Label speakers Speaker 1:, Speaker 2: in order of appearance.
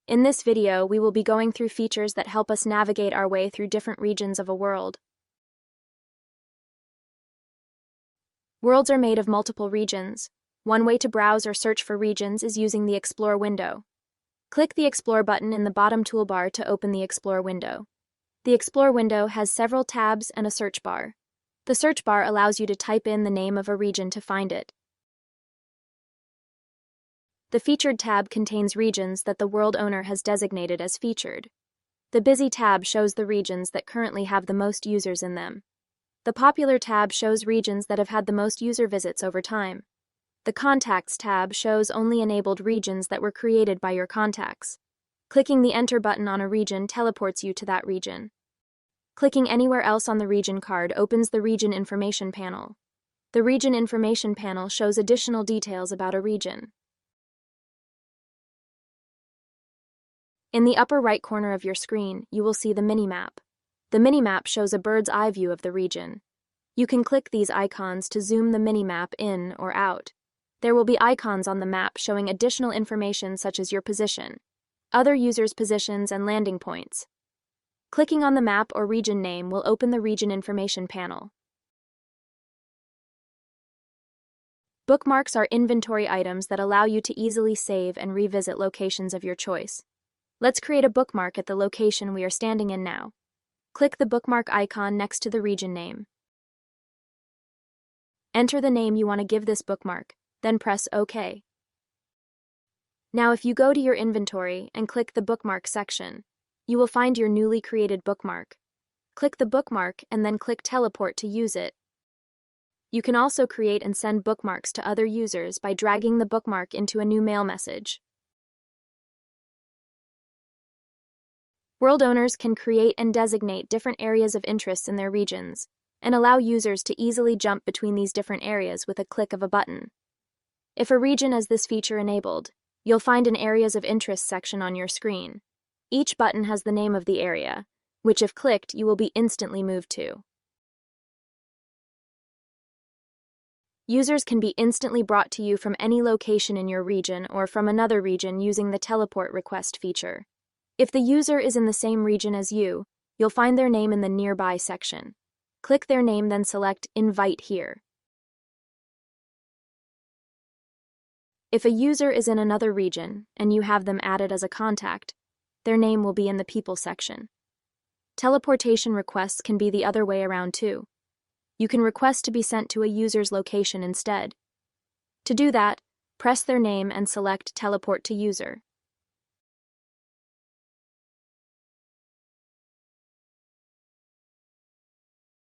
Speaker 1: In this video, we will be going through features that help us navigate our way through different regions of a world. Worlds are made of multiple regions. One way to browse or search for regions is using the Explore window. Click the Explore button in the bottom toolbar to open the Explore window. The Explore window has several tabs and a search bar. The search bar allows you to type in the name of a region to find it. The Featured tab contains regions that the world owner has designated as featured. The Busy tab shows the regions that currently have the most users in them. The Popular tab shows regions that have had the most user visits over time. The Contacts tab shows only enabled regions that were created by your contacts. Clicking the Enter button on a region teleports you to that region. Clicking anywhere else on the region card opens the Region Information panel. The Region Information panel shows additional details about a region. In the upper right corner of your screen, you will see the minimap. The minimap shows a bird's eye view of the region. You can click these icons to zoom the minimap in or out. There will be icons on the map showing additional information such as your position, other users' positions, and landing points. Clicking on the map or region name will open the Region Information panel. Bookmarks are inventory items that allow you to easily save and revisit locations of your choice. Let's create a bookmark at the location we are standing in now. Click the bookmark icon next to the region name. Enter the name you want to give this bookmark, then press OK. Now if you go to your inventory and click the bookmark section, you will find your newly created bookmark. Click the bookmark and then click Teleport to use it. You can also create and send bookmarks to other users by dragging the bookmark into a new mail message. World owners can create and designate different areas of interest in their regions, and allow users to easily jump between these different areas with a click of a button. If a region has this feature enabled, you'll find an Areas of Interest section on your screen. Each button has the name of the area, which if clicked, you will be instantly moved to. Users can be instantly brought to you from any location in your region or from another region using the Teleport Request feature. If the user is in the same region as you, you'll find their name in the Nearby section. Click their name, then select Invite here. If a user is in another region and you have them added as a contact, their name will be in the People section. Teleportation requests can be the other way around too. You can request to be sent to a user's location instead. To do that, press their name and select Teleport to User.